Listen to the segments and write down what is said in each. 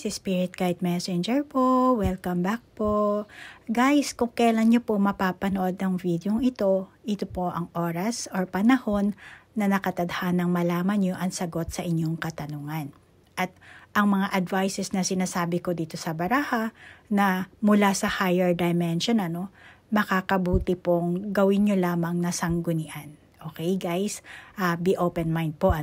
guys, Spirit Guide Messenger po. Welcome back po. Guys, kung kailan nyo po mapapanood ang video ito po ang oras or panahon na nakatadhanang malaman nyo ang sagot sa inyong katanungan. At ang mga advices na sinasabi ko dito sa baraha na mula sa higher dimension, makakabuti pong gawin nyo lamang na sanggunian. Okay guys, be open mind po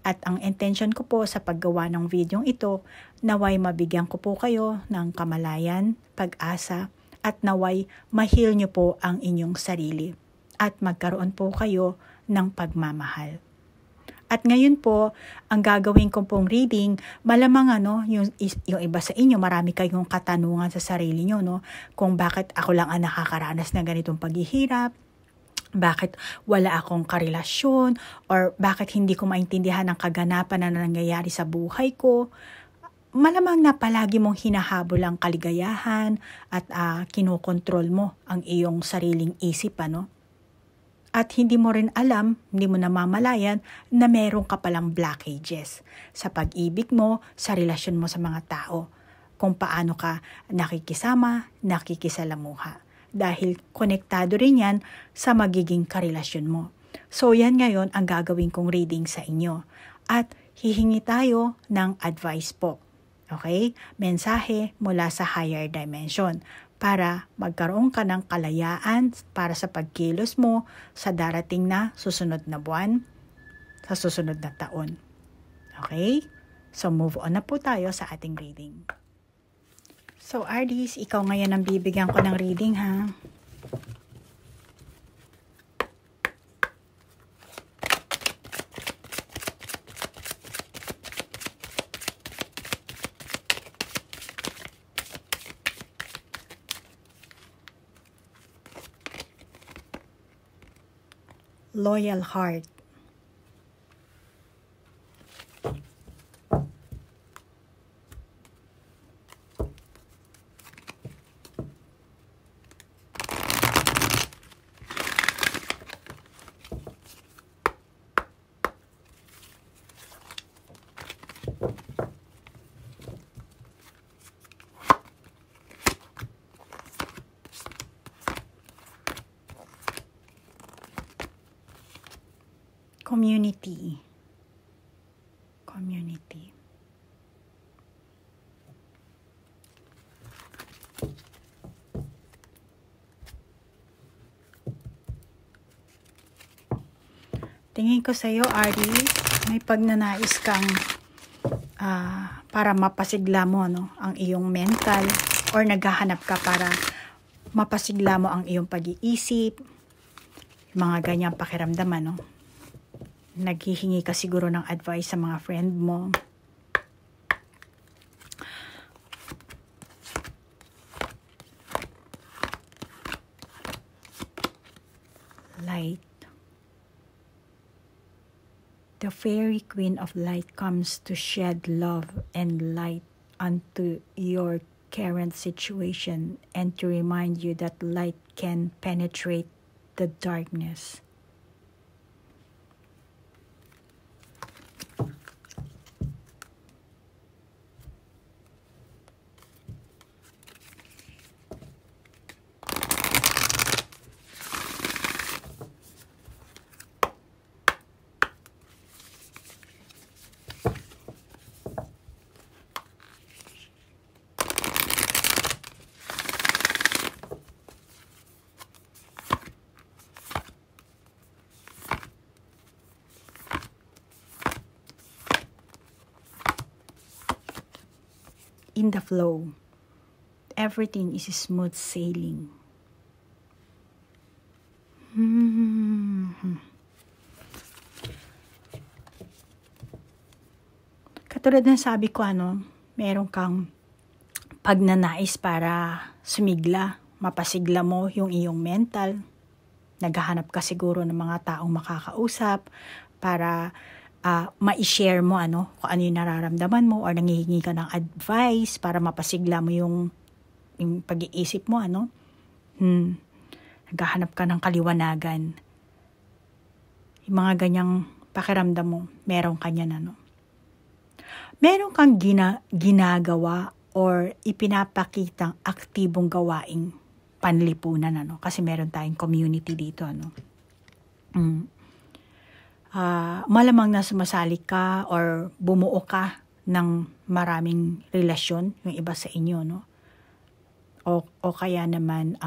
At ang intention ko po sa paggawa ng video ito, naway mabigyan ko po kayo ng kamalayan, pag-asa, at naway ma-heal nyo po ang inyong sarili. At magkaroon po kayo ng pagmamahal. At ngayon po, ang gagawin ko pong reading, malamang yung iba sa inyo, marami kayong katanungan sa sarili nyo, kung bakit ako lang ang nakakaranas ng ganitong paghihirap, bakit wala akong karelasyon, or bakit hindi ko maintindihan ang kaganapan na nangyayari sa buhay ko. Malamang na palagi mong hinahabol ang kaligayahan at kinokontrol mo ang iyong sariling isip. At hindi mo rin alam, hindi mo namamalayan na meron ka palang blockages sa pag-ibig mo, sa relasyon mo sa mga tao, kung paano ka nakikisama, nakikisalamuha. Dahil konektado rin yan sa magiging karelasyon mo. So yan ngayon ang gagawin kong reading sa inyo. At hihingi tayo ng advice po. Okay? Mensahe mula sa higher dimension para magkaroon ka ng kalayaan para sa pagkilos mo sa darating na susunod na buwan, sa susunod na taon. Okay? So move on na po tayo sa ating reading. So, Aries, ikaw ngayon ang bibigyan ko ng reading, ha? Loyal heart. Community. Tingin ko sa iyo, Aries, may pagnanais kang para mapasigla mo ang iyong mental, or naghahanap ka para mapasigla mo ang iyong pag-iisip, mga ganyang pakiramdam. Naghihingi ka siguro ng advice sa mga friend mo. Light. The fairy queen of light comes to shed love and light onto your current situation and to remind you that light can penetrate the darkness. In the flow, everything is smooth sailing. Katulad ng sabi ko, meron kang pagnanais para sumigla, mapasigla mo yung iyong mental. Naghahanap ka siguro ng mga taong makakausap para ma-share mo kung ano yung nararamdaman mo, or nangihingi ka ng advice para mapasigla mo yung pag-iisip mo. Naghahanap ka ng kaliwanagan. Yung mga ganyang pakiramdam mo, meron ka niyan. meron kang ginagawa or ipinapakitang aktibong gawaing panlipunan, ano? Kasi meron tayong community dito, ano? Malamang na sumasali ka or bumuo ka ng maraming relasyon, yung iba sa inyo, no? O kaya naman,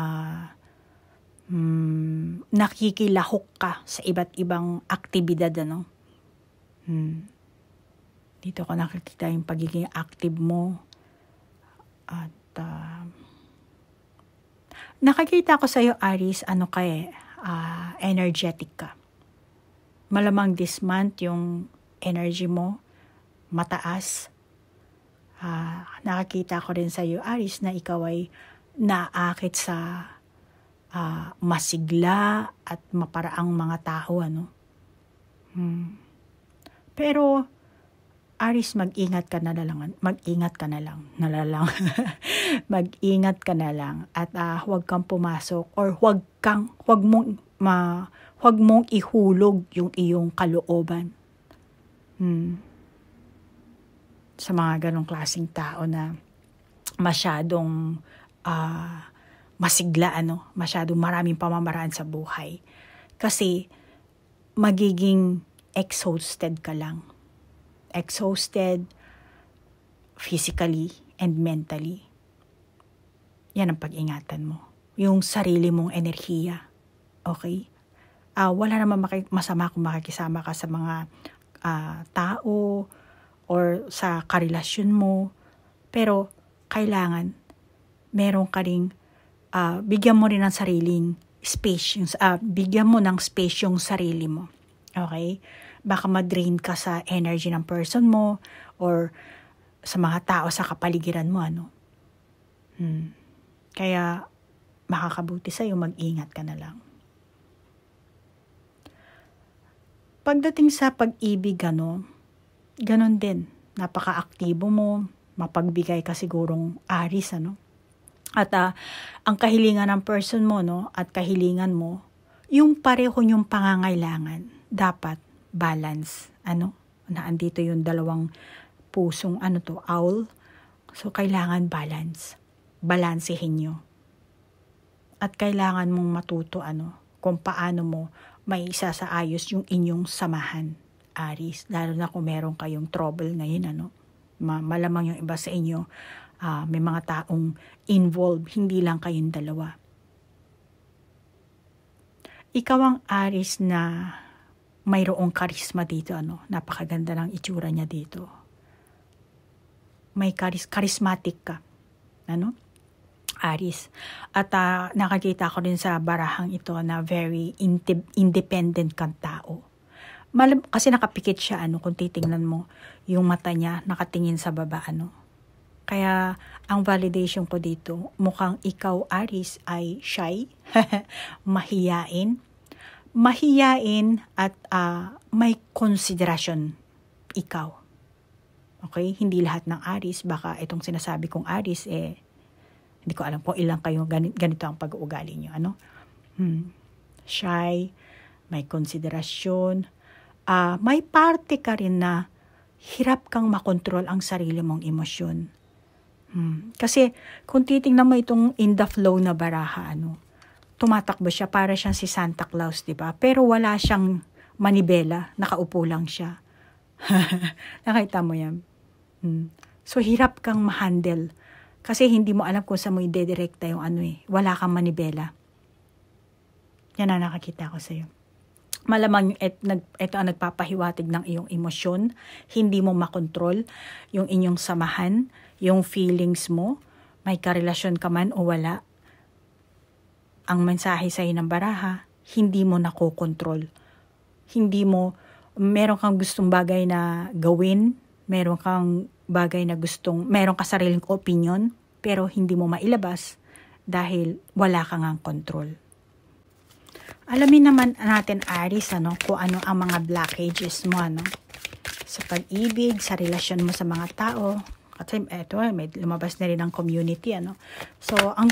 nakikilahok ka sa iba't ibang aktibidad, ano? Dito ko nakikita yung pagiging active mo. At nakikita ko sa iyo, Aries, energetic ka. Malamang this month yung energy mo mataas. Nakikita ko rin sa iyo, Aries, na ikaw ay naakit sa masigla at maparaang mga tao, ano? Pero Aries, mag-ingat ka na lang. Mag-ingat ka na lang. Mag-ingat ka na lang at huwag kang pumasok or huwag mong ihulog yung iyong kalooban. Sa mga ganong klaseng tao na masyadong masigla, ano, masyadong maraming pamamaraan sa buhay. Kasi magiging exhausted ka lang. Exhausted physically and mentally. Yan ang pag-ingatan mo. Yung sarili mong enerhiya. Okay? Wala naman masama kung makikisama ka sa mga tao or sa karelasyon mo. Pero kailangan meron ka ring bigyan mo rin ng sariling space. Bigyan mo ng space yung sarili mo. Okay? Baka ma-drain ka sa energy ng person mo or sa mga tao sa kapaligiran mo, ano. Kaya makakabuti sa'yo, mag-ingat ka na lang. Pagdating sa pag-ibig, ano, ganon din. Napaka-aktibo mo, mapagbigay ka sigurong Aries, ano. At ang kahilingan ng person mo, no, at kahilingan mo, yung pareho yung pangangailangan, dapat balance, ano. Naandito yung dalawang pusong, owl. So, kailangan balance. Balansehin nyo. At kailangan mong matuto, kung paano mo may isasaayos yung inyong samahan, Aries. Lalo na kung meron kayong trouble ngayon, malamang yung iba sa inyo, may mga taong involved, hindi lang kayong dalawa. Ikaw ang Aries na mayroong karisma dito, napakaganda ng itsura niya dito. May charismatic ka, Aries. At nakakita ko rin sa barahang ito na very independent kang tao. Kasi nakapikit siya, kung titingnan mo, yung mata niya nakatingin sa baba, Kaya, ang validation ko dito, mukhang ikaw, Aries, ay shy, mahiyain at may konsiderasyon ikaw. Okay? Hindi lahat ng Aries, baka itong sinasabi kong Aries, hindi ko alam kung ilang kayo ganito ang pag-uugali nyo, Shy, may konsiderasyon, may parte ka rin na hirap kang makontrol ang sarili mong emosyon. Kasi kung titingnan mo itong in the flow na baraha, tumatakbo siya para siyang si Santa Claus, di ba? Pero wala siyang manibela, nakaupo lang siya. Nakita mo yan? So hirap kang ma-handle kasi hindi mo alam kung saan mo i-dedirekta yung wala kang manibela. Yan ang nakakita ko sa'yo. Malamang ito ang nagpapahiwatig ng iyong emosyon, hindi mo makontrol yung inyong samahan, yung feelings mo, may karelasyon ka man o wala. Ang mensahe sa'yo ng baraha, hindi mo nakokontrol. Meron kang gustong bagay na gawin, meron kang bagay na meron ka sariling opinion, pero hindi mo mailabas dahil wala kang ang control. Alamin naman natin, Aries, kung ano ang mga blockages mo, sa pag-ibig, sa relasyon mo sa mga tao. Kasi may lumabas na rin ang community, So, ang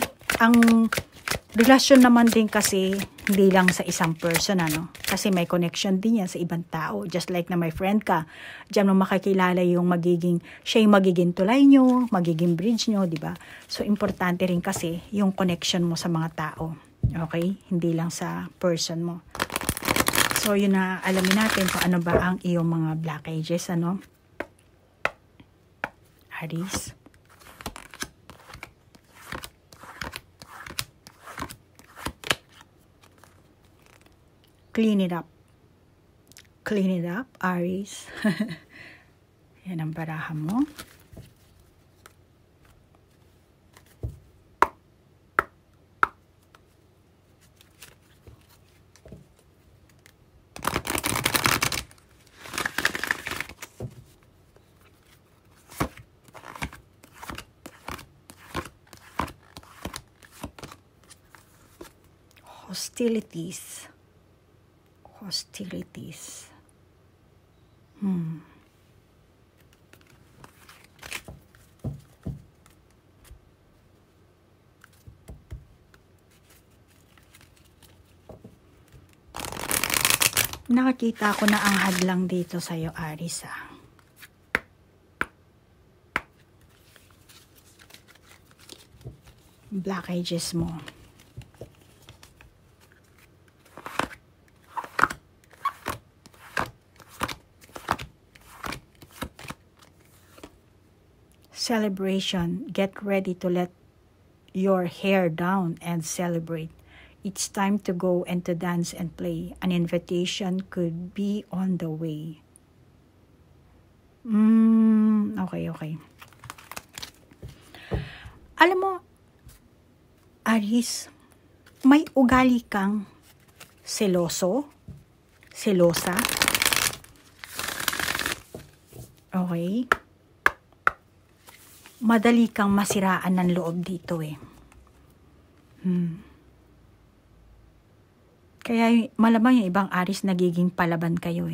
Relasyon naman din kasi, hindi lang sa isang person, ano? Kasi may connection din yan sa ibang tao. Just like na may friend ka, diyan mo makikilala yung siya yung magiging tulay nyo, magiging bridge nyo, di ba? So, importante rin kasi yung connection mo sa mga tao. Okay? Hindi lang sa person mo. So, yun na, alamin natin kung ano ba ang iyong mga blockages, ano? Aries. Clean it up. Clean it up, Aries. Yan ang barahan mo. Hostilities. Nakakita ko na ang hadlang dito sa'yo, Aries, blockages mo. Celebration. Get ready to let your hair down and celebrate. It's time to go and to dance and play. An invitation could be on the way. Okay. Alam mo, Aries, may ugali kang selosa. Okay? Madali kang masiraan ng loob dito Kaya malamang yung ibang Aries nagiging palaban kayo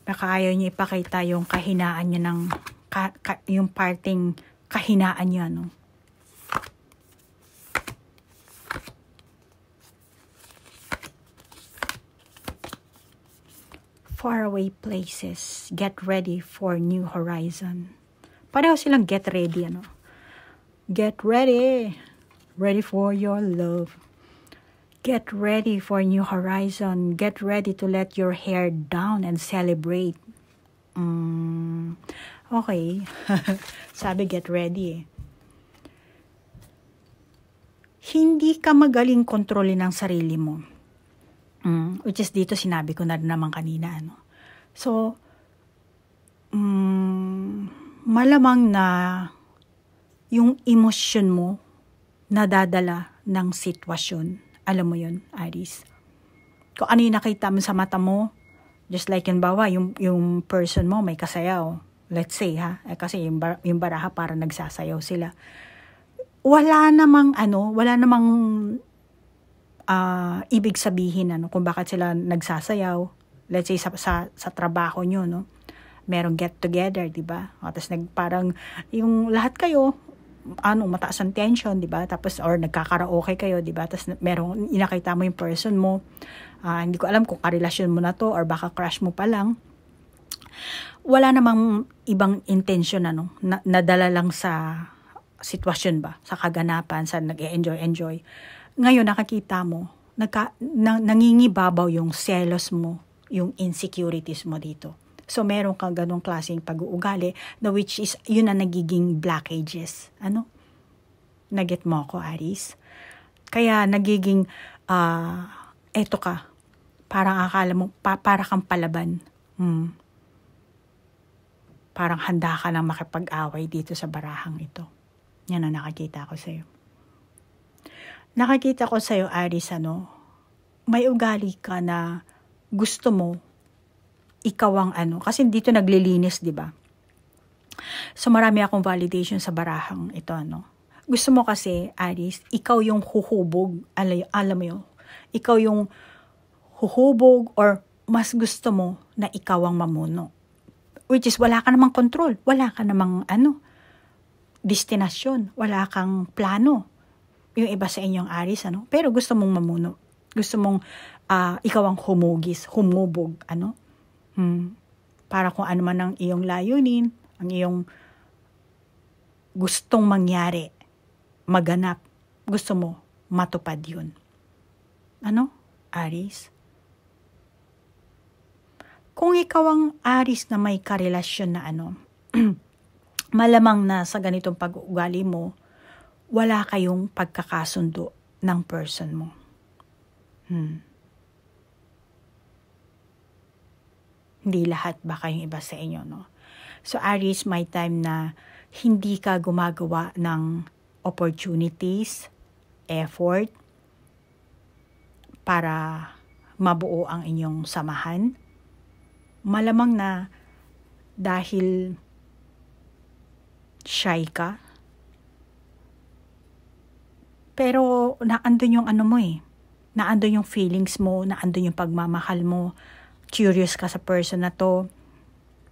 Baka ayaw niyo ipakita yung kahinaan niya yung parting kahinaan niya, no? Faraway places, get ready for new horizon. Pareho silang get ready, ano? Get ready. Ready for your love. Get ready for new horizon. Get ready to let your hair down and celebrate. Okay. Sabi get ready Hindi ka magaling kontrolin ang sarili mo. Which is dito sinabi ko na naman kanina, ano. So, malamang na yung emosyon mo nadadala ng sitwasyon. Alam mo yun, Aries. Kung ano yung nakita mo sa mata mo, just like yung bawa, yung person mo may kasayaw. Let's say, kasi yung baraha para nagsasayaw sila. Wala namang ibig sabihin kung bakit sila nagsasayaw. Let's say sa trabaho nyo, no? Merong get together, di ba? Tapos parang yung lahat kayo mataas ang tension, di ba? Tapos or nagkakaraoke kayo, di ba? Tapos merong inakita mo yung person mo. Hindi ko alam kung karelasyon mo na to or baka crush mo pa lang. Wala namang ibang intention nadala lang sa sitwasyon ba, sa kaganapan, sa nag-enjoy. Ngayon, nakakita mo, nangingibabaw yung selos mo, yung insecurities mo dito. So, meron kang ganong klaseng pag-uugali na which is, yun na nagiging blockages. Naget mo ako, Aries? Kaya, nagiging, eto ka, parang akala mo, para kang palaban. Parang handa ka lang makipag-away dito sa barahang ito. Yan ang nakakita ko sa'yo. Nakakita ko sa'yo, Aries, may ugali ka na gusto mo, ikaw ang kasi dito naglilinis, di ba? So, marami akong validation sa barahang ito, Gusto mo kasi, Aries, ikaw yung huhubog, alam mo yun? Ikaw yung huhubog or mas gusto mo na ikaw ang mamuno. Which is, wala ka namang control, wala ka namang destinasyon, wala kang plano. Yung iba sa inyong Aries, ano? Pero gusto mong mamuno. Gusto mong ikaw ang humubog, ano? Para kung ano man ang iyong layunin, ang iyong gustong mangyari, maganap, gusto mo matupad yun. Ano? Aries? Kung ikaw ang Aries na may karelasyon na ano, malamang na sa ganitong pag-uugali mo, wala kayong pagkakasundo ng person mo. Hindi lahat baka yung iba sa inyo, no? So Aries, may time na hindi ka gumagawa ng opportunities, effort, para mabuo ang inyong samahan. Malamang na dahil shy ka, pero naandun yung ano mo naandun yung feelings mo, naandun yung pagmamahal mo, curious ka sa person na to,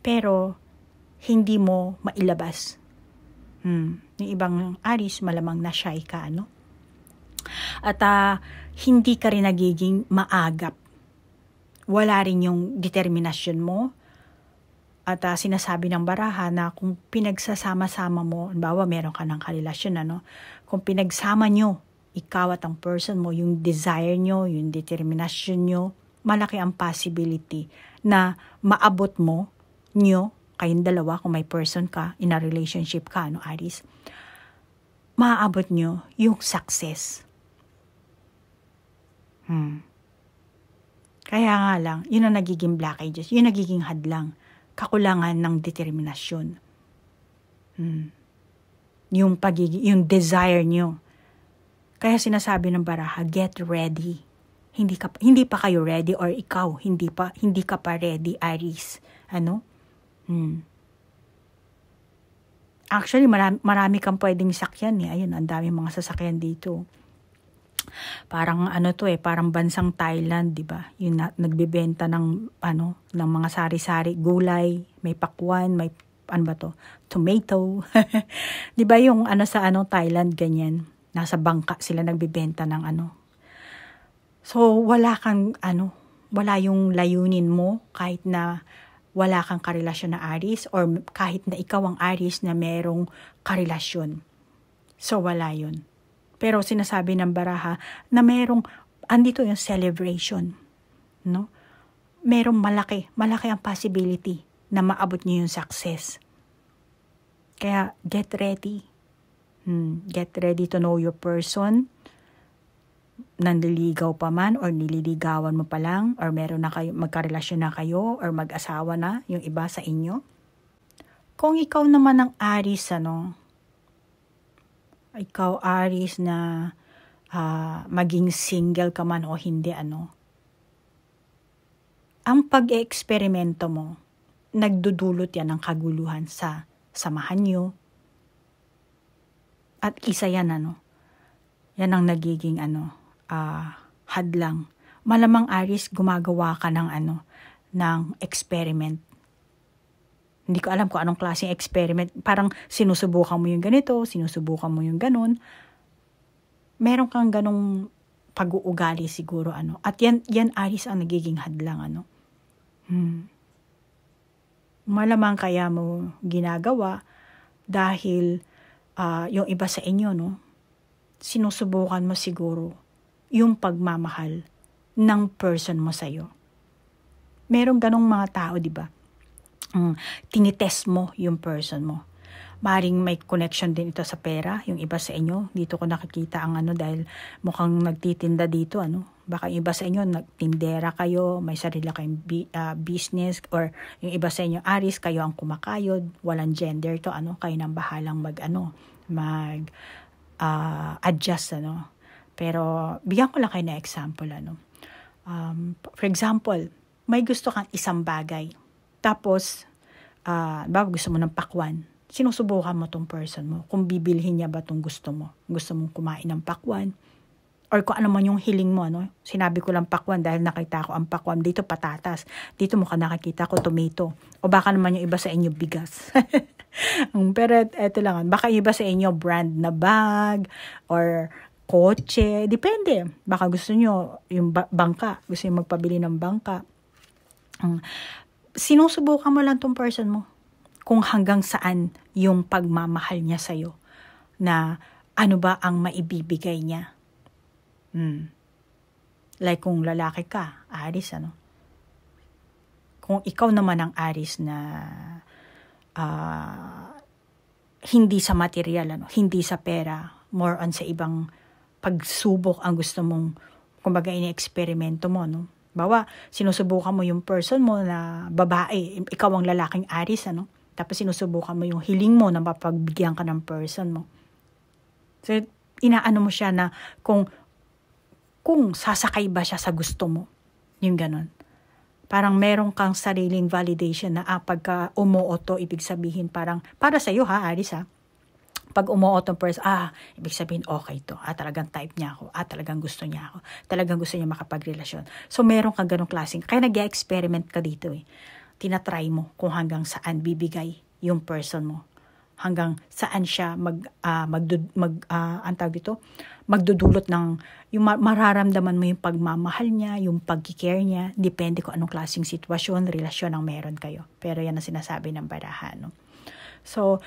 pero hindi mo mailabas. Yung ibang Aries, malamang na shy ka, ano? At hindi ka rin nagiging maagap. Wala rin yung determinasyon mo. At sinasabi ng baraha na kung pinagsasama-sama mo, halimbawa meron ka ng karelasyon, ano? Kung pinagsama nyo, ikaw at ang person mo, yung desire nyo, yung determinasyon nyo, malaki ang possibility na maabot mo, kayong dalawa, kung may person ka, in a relationship ka, ano, Aries, maaabot nyo yung success. Kaya nga lang, yun ang nagiging blockages, yun nagiging hadlang, kakulangan ng determinasyon. Yung desire nyo. Kaya sinasabi ng baraha, get ready. Hindi pa kayo ready, or ikaw, hindi ka pa ready, Aries. Ano? Actually, marami kang pwedeng sakyan. Ayun, ang dami mga sasakyan dito. Parang parang bansang Thailand, 'di ba? Yung nagbebenta ng ng mga sari-sari, gulay, may pakwan, may tomato. 'Di ba yung sa Thailand ganyan? Nasa bangka sila nagbebenta ng So wala kang wala yung layunin mo kahit na wala kang karelasyon na Aries, or kahit na ikaw ang Aries na merong karelasyon. So wala yun. Pero sinasabi ng baraha na andito yung celebration, no? Merong malaki ang possibility na maabot niyo yung success. Kaya get ready. Get ready to know your person. Nanliligaw pa man, or nililigawan mo pa lang, or meron na kayo, magkarelasyon na kayo, or mag-asawa na yung iba sa inyo. Kung ikaw naman ang Aries, ikaw Aries na maging single ka man o hindi, ang pag-eeksperimento mo, nagdudulot yan ng kaguluhan sa samahan nyo. At isa yan, yan ang nagiging hadlang. Malamang Aries, gumagawa ka ng experiment. Hindi ko alam kung anong klaseng experiment. Parang sinusubukan mo yung ganito, sinusubukan mo yung ganun. Meron kang ganong pag-uugali siguro, At yan Aries ang nagiging hadlang, Malamang kaya mo ginagawa dahil yung iba sa inyo, sinusubukan mo siguro yung pagmamahal ng person mo sa'yo. Merong ganong mga tao, di ba? Tinitest mo yung person mo. Maring may connection din ito sa pera, yung iba sa inyo. Dito ko nakikita ang dahil mukhang nagtitinda dito, Baka yung iba sa inyo, nagtindera kayo, may sarili kayong business, or yung iba sa inyo, Aries, kayo ang kumakayod, walang gender to, kayo nang bahalang adjust, Pero, bigyan ko lang kayo na example, For example, may gusto kang isang bagay. Tapos, gusto mo ng pakwan. Sinusubukan mo tong person mo. Kung bibilhin niya ba tong gusto mo. Gusto mong kumain ng pakwan. Or kung ano man yung hiling mo, Sinabi ko lang pakwan dahil nakita ko ang pakwan. Dito patatas. Dito mo nakikita ko tomato. O baka naman yung iba sa inyo bigas. Pero eto lang, baka iba sa inyo brand na bag or kotse, depende. Baka gusto nyo yung bangka, gusto nyo magpabili ng bangka. Sinusubukan mo lang tong person mo kung hanggang saan yung pagmamahal niya sa'yo, na ano ba ang maibibigay niya. Like kung lalaki ka, Aris, kung ikaw naman ang Aris na hindi sa material, hindi sa pera, more on sa ibang pagsubok ang gusto mong, kumbaga, ini-eksperimento mo, Bawa, sinusubukan mo yung person mo na babae, ikaw ang lalaking Aris, tapos sinusubukan mo yung hiling mo na mapagbigyan ka ng person mo. So, inaano mo siya na kung sasakay ba siya sa gusto mo. Yung ganon. Parang meron kang sariling validation na pagka umuoto, ibig sabihin parang, para sa'yo Aris pag umuoto person, ibig sabihin okay to. Talagang type niya ako. Talagang gusto niya ako. Talagang gusto niya makapagrelasyon. So, meron kang ganong klaseng. Kaya nag-experiment ka dito Tinatry mo kung hanggang saan bibigay yung person mo. Hanggang saan siya magdudulot ng, yung mararamdaman mo yung pagmamahal niya, yung pag-care niya. Depende kung anong klaseng sitwasyon, relasyon ang meron kayo. Pero yan ang sinasabi ng barahan. So,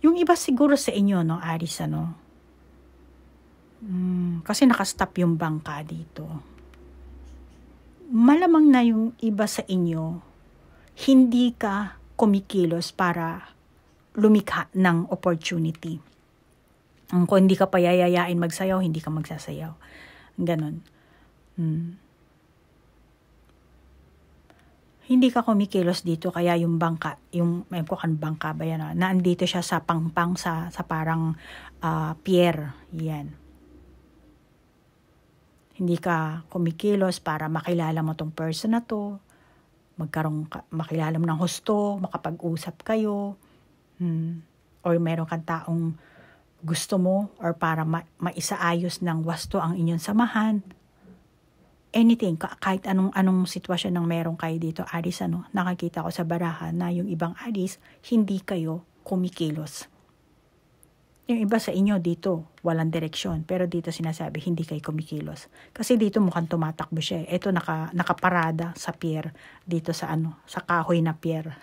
yung iba siguro sa inyo, Aris, kasi nakastop yung bangka dito. Malamang na yung iba sa inyo, hindi ka kumikilos para lumikha ng opportunity. Kung hindi ka payayayain magsayaw, hindi ka magsasayaw. Ganon. Hindi ka kumikilos dito, kaya yung bangka, may kukan bangka ba yan, naandito siya sa pangpang, sa parang pier, yan. Hindi ka kumikilos para makilala mo tong person na to, makilala mo ng husto, makapag-usap kayo, or meron kang taong gusto mo, or para maisaayos ng wasto ang inyong samahan. Anything, kahit anong sitwasyon ng meron kayo dito, Aris, nakakita ko sa barahan na yung ibang Aris, hindi kayo kumikilos. Yung iba sa inyo dito, walang direksyon, pero dito sinasabi, hindi kayo kumikilos. Kasi dito mukhang tumatakbo siya. Ito nakaparada sa pier, dito sa sa kahoy na pier.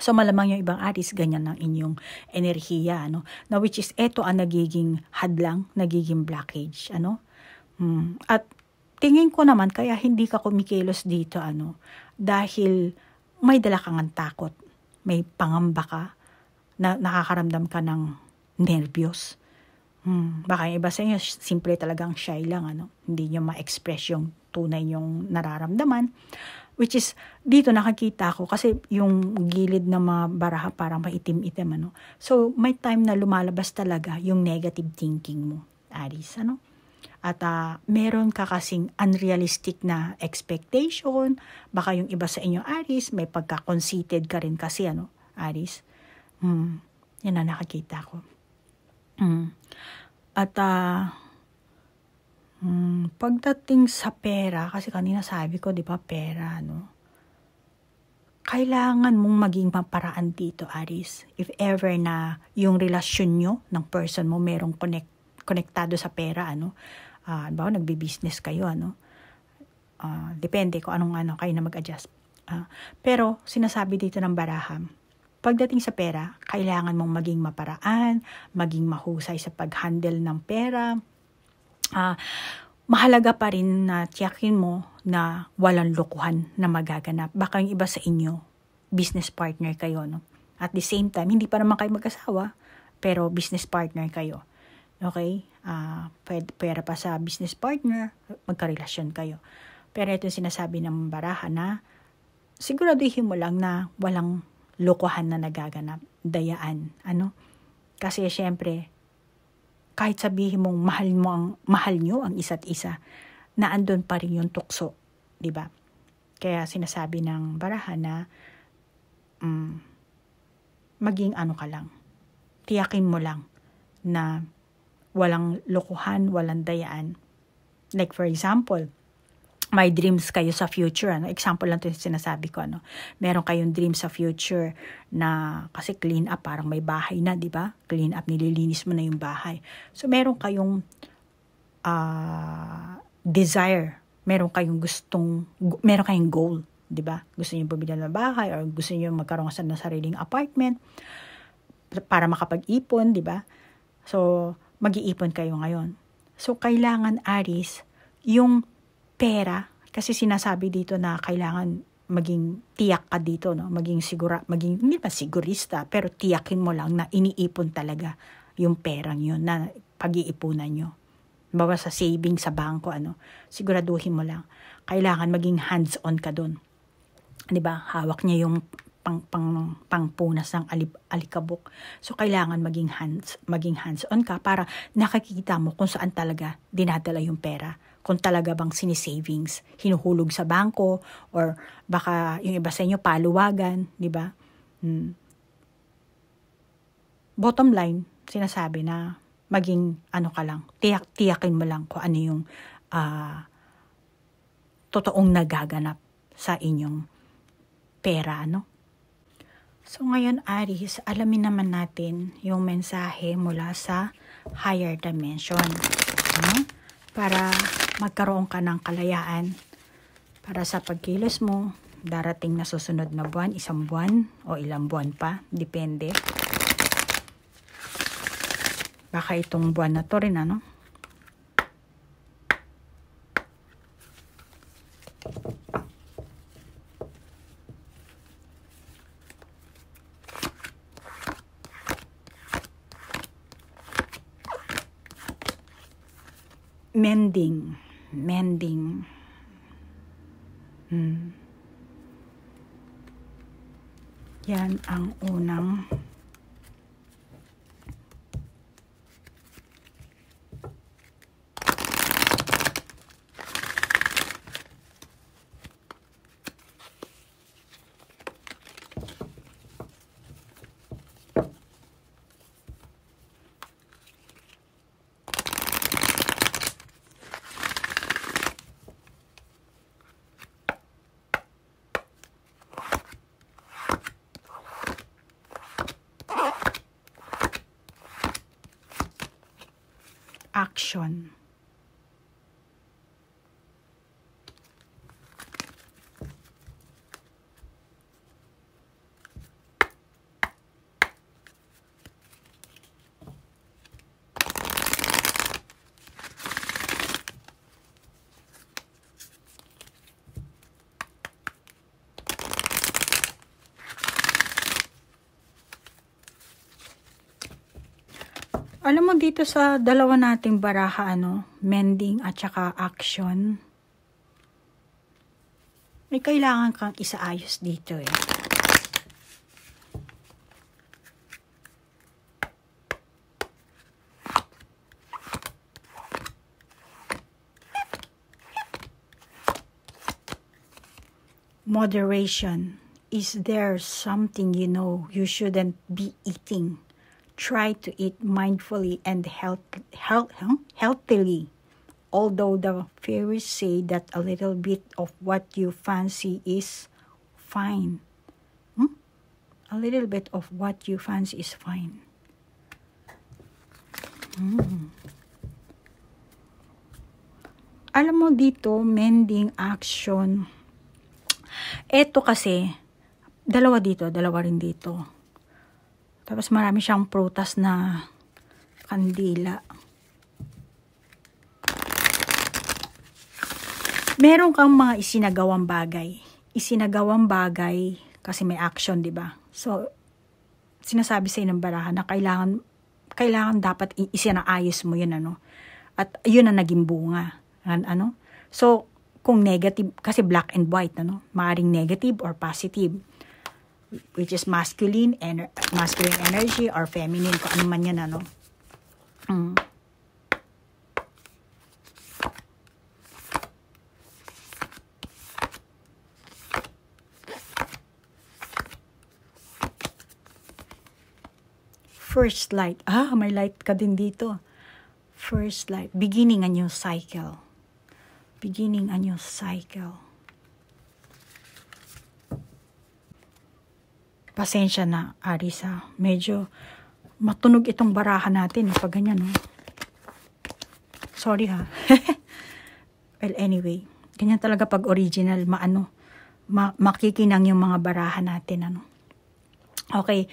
So malamang yung ibang Aris, ganyan ang inyong enerhiya, na which is, ito ang nagiging hadlang, nagiging blockage, At tingin ko naman, kaya hindi ka kumikilos dito, dahil may dala kang takot, may pangamba ka, na nakakaramdam ka ng nervyos. Baka yung iba sa inyo, simple talagang shy lang, hindi nyo ma-express yung tunay yung nararamdaman, which is, dito nakakita ko, kasi yung gilid na mga baraha parang maitim-itim, So, may time na lumalabas talaga yung negative thinking mo, Aris, At meron ka kasing unrealistic na expectation. Baka yung iba sa inyo, Aris, may pagka-conceited ka rin kasi, Aris. Yan na nakakita ko. At pagdating sa pera, kasi kanina sabi ko, di ba, pera, kailangan mong maging maparaan dito, Aris. If ever na yung relasyon nyo ng person mo merong konektado sa pera, bawa nagbi-business kayo, depende kung anong kayo na mag-adjust. Pero sinasabi dito ng baraha, pagdating sa pera, kailangan mong maging maparaan, maging mahusay sa pag-handle ng pera. Mahalaga pa rin na tiyakin mo na walang lokohan na magaganap. Baka yung iba sa inyo, business partner kayo, At the same time, hindi pa naman kayo mag-asawa, pero business partner kayo. Okay? Pera pa sa business partner, magkarelasyon kayo. Pero ito sinasabi ng baraha na siguraduhin mo lang na walang lokohan na nagaganap, dayaan. Kasi syempre, kahit sabihin mong mahal nyo ang isa't isa, na andun pa rin yung tukso, di ba? Kaya sinasabi ng baraha na maging ka lang. Tiyakin mo lang na walang lokohan, walang dayaan. Like for example, may dreams kayo sa future, ano? Example lang ito yung sinasabi ko, ano? Meron kayong dream sa future na, kasi clean up, parang may bahay na, di ba? Clean up, nililinis mo na yung bahay. So, meron kayong desire, meron kayong goal, di ba? Gusto niyo bumili ng bahay or gusto niyo magkaroon ng sariling apartment para makapag-ipon, di ba? So, mag-iipon kayo ngayon. So, kailangan, Aries, yung pera, kasi sinasabi dito na kailangan maging tiyak ka dito, no? Hindi ba sigurista, pero tiyakin mo lang na iniipon talaga yung perang yun na pag-iipunan nyo. Bawa sa saving sa bangko, ano? Siguraduhin mo lang. Kailangan maging hands-on ka dun. Diba? Hawak niya yung pangpunas ng alikabok. So, kailangan maging hands-on ka para nakikita mo kung saan talaga dinadala yung pera. Kung talaga bang sinisavings, hinuhulog sa bangko, or baka yung iba sa inyo paluwagan, di ba? Bottom line, sinasabi na maging ka lang, tiyakin mo lang kung ano yung totoong nagaganap sa inyong pera, ano? So ngayon, Aries, alamin naman natin yung mensahe mula sa higher dimension. Ano? Para magkaroon ka ng kalayaan para sa pagkilos mo, darating na susunod na buwan, isang buwan o ilang buwan pa, depende. Baka itong buwan na to rin, ano? Mending. Yan ang unang action. Alam mo dito sa dalawa nating baraha, ano, mending at saka action, may kailangan kang isaayos dito eh. Moderation. Is there something you know you shouldn't be eating? Try to eat mindfully and healthily. Although the fairies say that a little bit of what you fancy is fine. A little bit of what you fancy is fine. Alam mo dito, mending, action. Eto kasi, dalawa rin dito. Tapos marami siyang prutas na kandila. Meron kang mga isinagawang bagay. Isinagawang bagay kasi may action, di ba? So, sinasabi sa ng baraha na kailangan dapat isinaayos mo yun, ano? At yun ang naging bunga. Ano? So, kung negative, kasi black and white, ano? Maaring negative or positive. Which is masculine energy or feminine, kung ano man yan, ano. First light. May light ka din dito. First light. Beginning a new cycle. beginning a new cycle. Pasensya na, Aries, ha. Medyo matunog itong barahan natin pag ganyan, no? Sorry, ha. Well, anyway, ganyan talaga pag original, makikinang yung mga barahan natin, ano. Okay,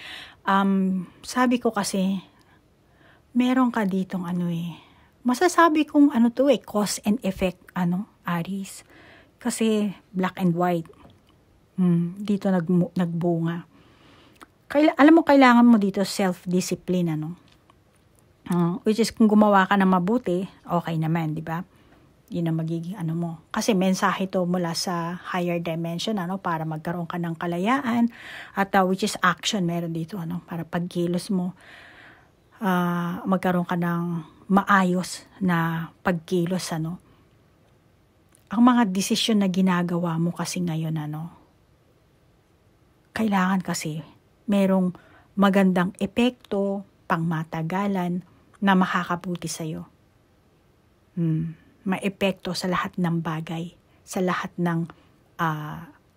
sabi ko kasi, meron ka ditong masasabi kong cause and effect, Aries. Kasi black and white. Dito nagbunga. Alam mo, kailangan mo dito self-discipline, which is kung gumawa ka na mabuti, okay naman, di ba? Yun ang magiging mo. Kasi mensahe to mula sa higher dimension, para magkaroon ka ng kalayaan, at which is action, meron dito, para pagkilos mo, magkaroon ka ng maayos na pagkilos, Ang mga desisyon na ginagawa mo kasi ngayon, kailangan kasi merong magandang epekto, pangmatagalan, na makakabuti sa'yo. May epekto sa lahat ng bagay, sa lahat ng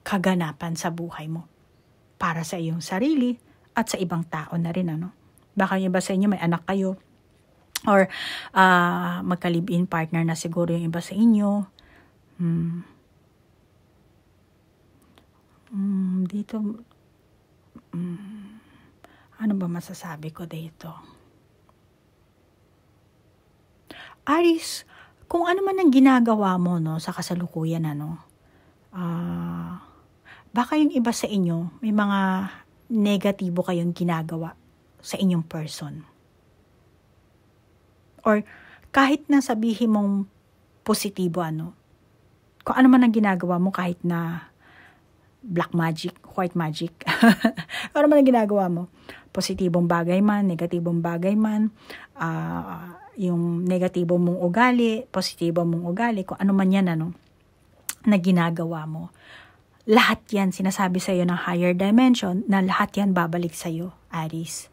kaganapan sa buhay mo. Para sa iyong sarili at sa ibang tao na rin, Baka yung iba sa inyo may anak kayo, or magka-live-in partner na siguro yung iba sa inyo. Dito, ano ba masasabi ko dito? Aries, kung ano man ang ginagawa mo, sa kasalukuyan, baka yung iba sa inyo, may mga negatibo kayong ginagawa sa inyong person. Or kahit na sabihin mong positibo, kung ano man ang ginagawa mo, kahit na black magic, white magic, ano man ang ginagawa mo, positibong bagay man, negatibong bagay man, yung negatibo mong ugali, positibo mong ugali, kung ano man yan, na ginagawa mo, lahat yan, sinasabi sa'yo ng higher dimension, na lahat yan babalik sa'yo, Aries.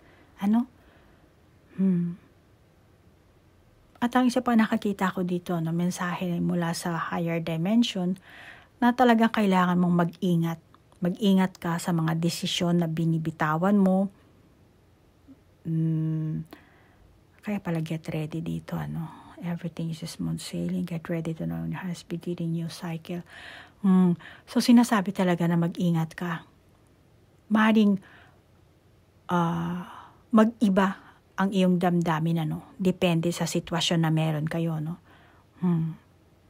At ang isa pa nakakita ko dito, mensahe mula sa higher dimension, na talagang kailangan mong mag-ingat. Mag-ingat ka sa mga desisyon na binibitawan mo. Kaya pala get ready dito, Everything is smooth sailing. Get ready to know has beginning new cycle. So sinasabi talaga na mag-ingat ka. Maring mag-iba ang iyong damdamin, Depende sa sitwasyon na meron kayo,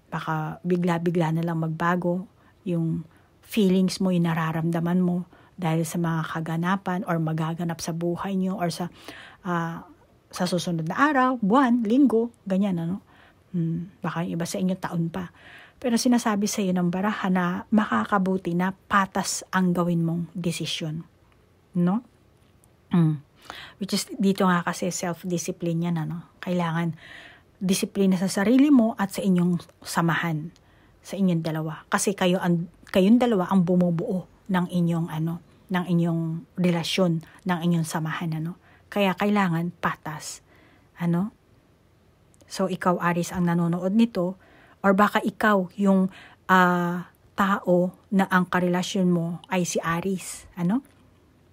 Baka bigla-bigla na lang magbago yung feelings mo, yung nararamdaman mo dahil sa mga kaganapan or magaganap sa buhay nyo or sa susunod na araw, buwan, linggo, ganyan, Baka yung iba sa inyo taon pa. Pero sinasabi sa iyo ng baraha na makakabuti na patas ang gawin mong desisyon. Which is, dito nga kasi self-discipline yan, Kailangan disiplina sa sarili mo at sa inyong samahan, sa inyong dalawa. Kasi kayong dalawa ang bumubuo ng inyong ng inyong relasyon, ng inyong samahan, Kaya kailangan patas, So ikaw, Aries, ang nanonood nito, or baka ikaw yung tao na ang karelasyon mo ay si Aries,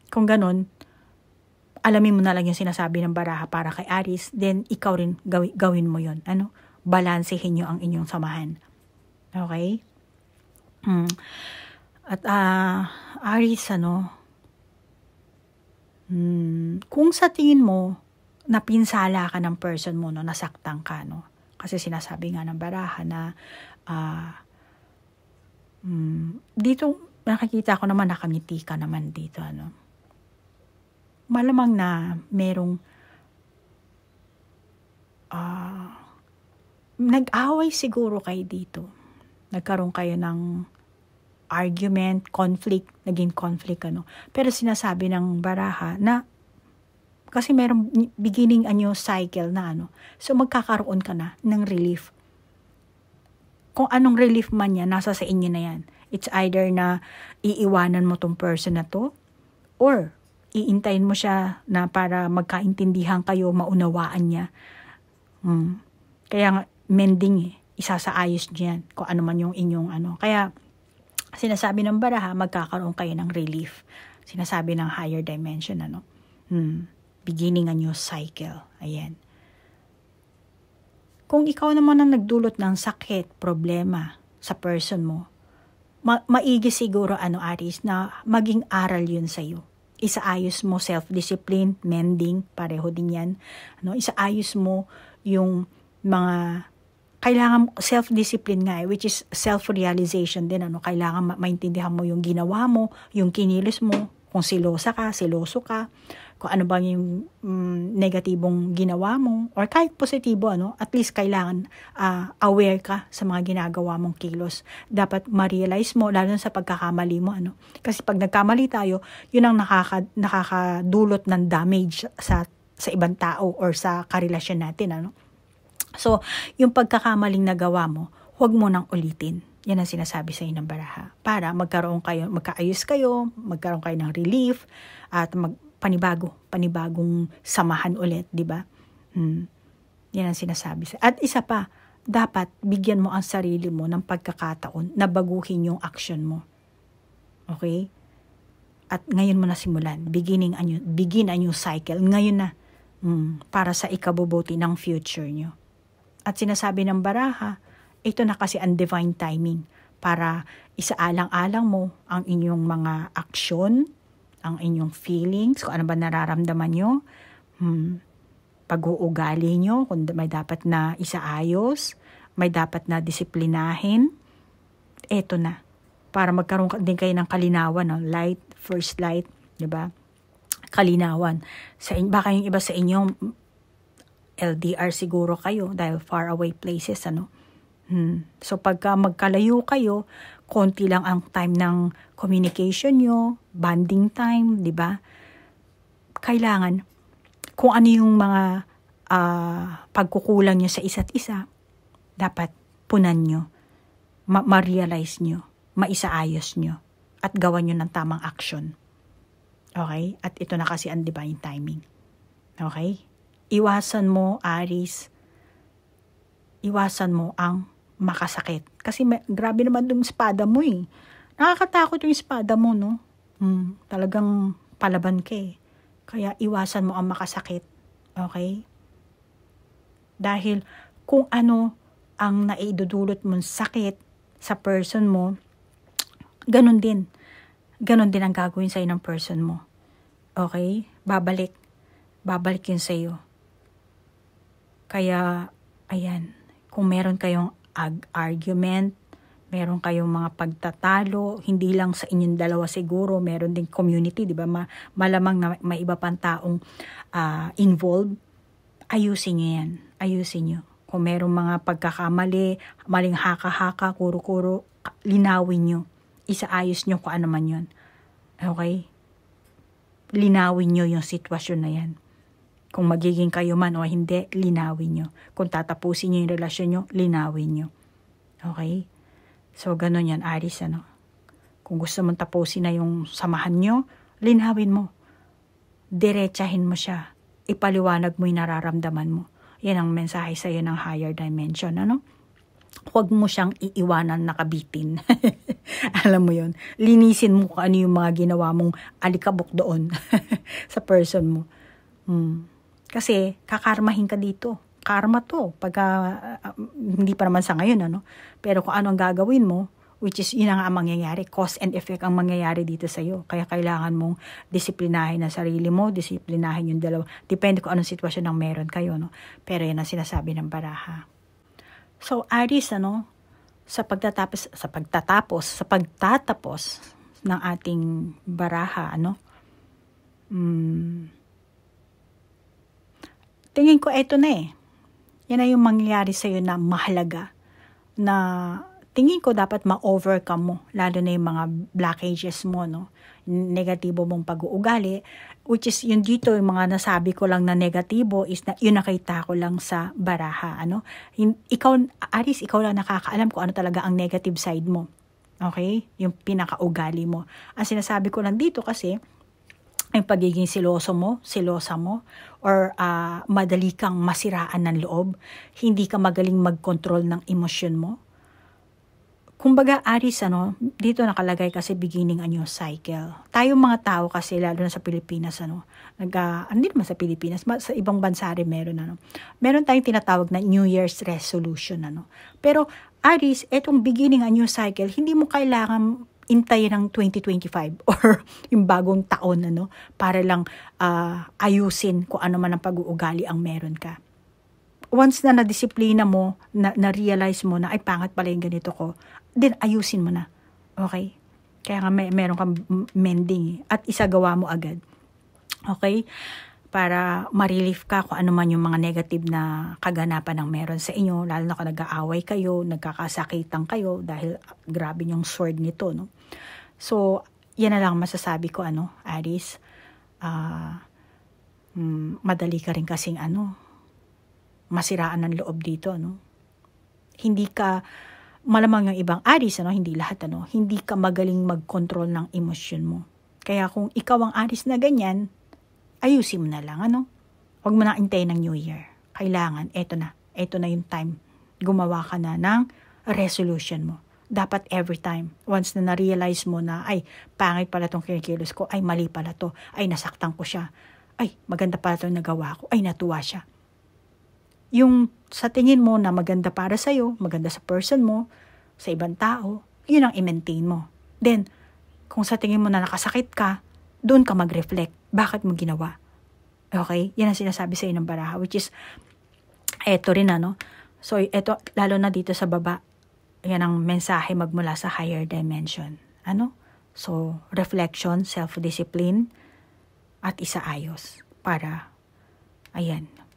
Kung ganon, alamin mo na lang yung sinasabi ng baraha para kay Aries, then ikaw rin gawin mo yun. Balansehin nyo ang inyong samahan. Okay? At Aries, kung sa tingin mo, napinsala ka ng person mo, nasaktan ka, Kasi sinasabi nga ng baraha na dito, nakikita ko naman, nakangiti ka naman dito, Malamang na merong nag-away siguro kayo dito. Nagkaroon kayo ng argument, naging conflict, Pero sinasabi ng baraha na kasi merong beginning a new cycle na, So magkakaroon ka na ng relief. Kung anong relief man yan, nasa sa inyo na yan. It's either na iiwanan mo tong person na to, or iintayin mo siya na para magkaintindihan kayo, maunawaan niya. Kaya nga, mending isasaayos niyo yan, kung ano man yung inyong Kaya, sinasabi ng baraha, magkakaroon kayo ng relief. Sinasabi ng higher dimension, beginning a new cycle. Ayan. Kung ikaw naman ang nagdulot ng sakit, problema sa person mo, maigi siguro, Aries, na maging aral yun sa'yo. Isaayos mo self-discipline, mending, pareho din yan. Isaayos mo yung mga kailangan self-discipline nga which is self-realization din. Kailangan maintindihan mo yung ginawa mo, yung kinilos mo, kung siloso ka, kung ano bang yung negatibong ginawa mo, or kahit positibo, at least kailangan aware ka sa mga ginagawa mong kilos. Dapat ma-realize mo, lalo sa pagkakamali mo. Kasi pag nagkamali tayo, yun ang nakakadulot ng damage sa ibang tao or sa karelasyon natin. So, yung pagkakamaling nagawa mo, huwag mo nang ulitin. Yan ang sinasabi sa inyo ng baraha. Para magkaayos kayo, magkaroon kayo ng relief, at panibagong samahan ulit, di ba? Yan ang sinasabi. At isa pa, dapat bigyan mo ang sarili mo ng pagkakataon na baguhin yung action mo. Okay? At ngayon mo na simulan. Begin a new cycle. Ngayon na. Para sa ikabubuti ng future nyo. At sinasabi ng baraha, ito na kasi ang divine timing para isaalang-alang mo ang inyong mga aksyon, ang inyong feelings, kung ano ba nararamdaman nyo, pag-uugali nyo, kung may dapat na isaayos, may dapat na disiplinahin. Ito na. Para magkaroon din kayo ng kalinawan, light, first light, di ba? Kalinawan. Baka yung iba sa inyo, LDR siguro kayo dahil far away places, So pagka magkalayo kayo, konti lang ang time ng communication nyo, bonding time, di ba? Kailangan, kung ano yung mga pagkukulang nyo sa isa't isa, dapat punan nyo, ma-realize nyo, maisaayos nyo, at gawan nyo ng tamang action. Okay? At ito na kasi ang divine timing. Okay? Iwasan mo, Aries, iwasan mo ang makasakit. Kasi grabe naman yung espada mo eh. Nakakatakot yung espada mo, no? Talagang palaban ka eh. Kaya iwasan mo ang makasakit. Okay? Dahil kung ano ang naidudulot mong sakit sa person mo, ganun din. Ganun din ang gagawin sa'yo ng person mo. Okay? Babalik yun sa'yo. Kaya, ayan, kung meron kayong argument, meron kayong mga pagtatalo, hindi lang sa inyong dalawa siguro, meron din community, di ba? Malamang na may iba pang taong involved, ayusin nyo yan. Ayusin nyo. Kung merong mga pagkakamali, maling haka-haka, kuro-kuro, linawin nyo. Isaayos nyo kung ano man yun. Okay? Linawin nyo yung sitwasyon na yan. Kung magiging kayo man o hindi, linawin nyo. Kung tatapusin nyo yung relasyon nyo, linawin nyo. Okay? So, ganun yan, Aries, Kung gusto mong tapusin na yung samahan nyo, linawin mo. Diretsahin mo siya. Ipaliwanag mo yung nararamdaman mo. Yan ang mensahe sa'yo ng higher dimension, Huwag mo siyang iiwanan nakabitin. Alam mo yun. Linisin mo kung ano yung mga ginawa mong alikabok doon sa person mo. Kasi kakarmahin ka dito. Karma to. Pagka, hindi pa naman sa ngayon, Pero kung ano ang gagawin mo, which is yun ang mangyayari. Cause and effect ang mangyayari dito sa'yo. Kaya kailangan mong disiplinahin ang sarili mo, disiplinahin yung dalawa. Depende kung anong sitwasyon ang meron kayo, Pero yan ang sinasabi ng baraha. So, Aries, sa pagtatapos ng ating baraha, tingin ko eto na eh. Yan na yung mangyayari sa'yo na mahalaga. Na tingin ko dapat ma-overcome mo. Lalo na yung mga blockages mo, negatibo mong pag-uugali. Which is yun dito, yung mga nasabi ko lang na negatibo is na yun nakita ko lang sa baraha. Ikaw, Aries, ikaw lang nakakaalam kung ano talaga ang negative side mo. Okay? Yung pinaka-ugali mo. Ang sinasabi ko lang dito kasi, ang pagiging silosa mo, or madali kang masiraan ng loob, hindi ka magaling mag-control ng emosyon mo. Kumbaga, Aries, dito nakalagay kasi beginning a new cycle. Tayong mga tao kasi, lalo na sa Pilipinas, hindi naman sa Pilipinas, sa ibang bansa rin meron, meron tayong tinatawag na New Year's resolution, Pero, Aries, etong beginning a new cycle, hindi mo kailangan intay ng 2025 or yung bagong taon para lang ayusin kung ano man ang pag-uugali ang meron ka. Once na nadisiplina mo, na-realize mo na ay pangit pala yung ganito ko, then ayusin mo na. Okay? Kaya nga meron kang mending at isagawa mo agad. Okay? Para ma-relieve ka kung ano man yung mga negative na kaganapan ng meron sa inyo, lalo na kung nag-aaway kayo, nagkakasakitan kayo dahil grabe yung sword nito, So, yan na lang masasabi ko, Aries. Madali ka rin kasing, masiraan ng loob dito, Hindi ka, malamang yung ibang Aries, hindi lahat, hindi ka magaling mag-control ng emosyon mo. Kaya kung ikaw ang Aries na ganyan, ayusin mo na lang, Huwag mo na hintayin ng New Year. Kailangan, eto na yung time. Gumawa ka na ng resolution mo. Dapat every time, once na na-realize mo na, ay, pangit pala tong kinikilos ko, ay, mali pala to, ay, nasaktan ko siya, ay, maganda pala tong nagawa ko, ay, natuwa siya. Yung sa tingin mo na maganda para sa'yo, maganda sa person mo, sa ibang tao, yun ang i-maintain mo. Then, kung sa tingin mo na nakasakit ka, doon ka mag-reflect. Bakit mo ginawa? Okay? Yan ang sinasabi sa'yo ng baraha, which is, eto rin, So, eto, lalo na dito sa baba, yan ang mensahe magmula sa higher dimension. So, reflection, self-discipline, at isaayos para,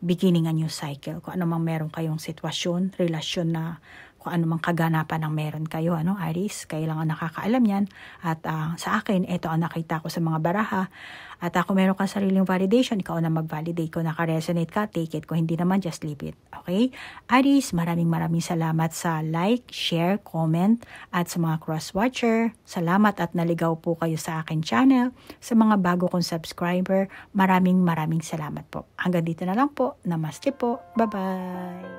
beginning a new cycle. Kung ano mang meron kayong sitwasyon, relasyon na kung ano mang kaganapan ang meron kayo, Aries, kailangan nakakaalam yan. At sa akin, ito ang nakita ko sa mga baraha. At kung meron kang sariling validation, ikaw na mag-validate. Kung naka-resonate ka, take it. Kung hindi naman, just leave it. Okay? Aries, maraming salamat sa like, share, comment, at sa mga cross-watcher. Salamat at naligaw po kayo sa akin channel. Sa mga bago kong subscriber, maraming salamat po. Hanggang dito na lang po. Namaste po. Bye-bye.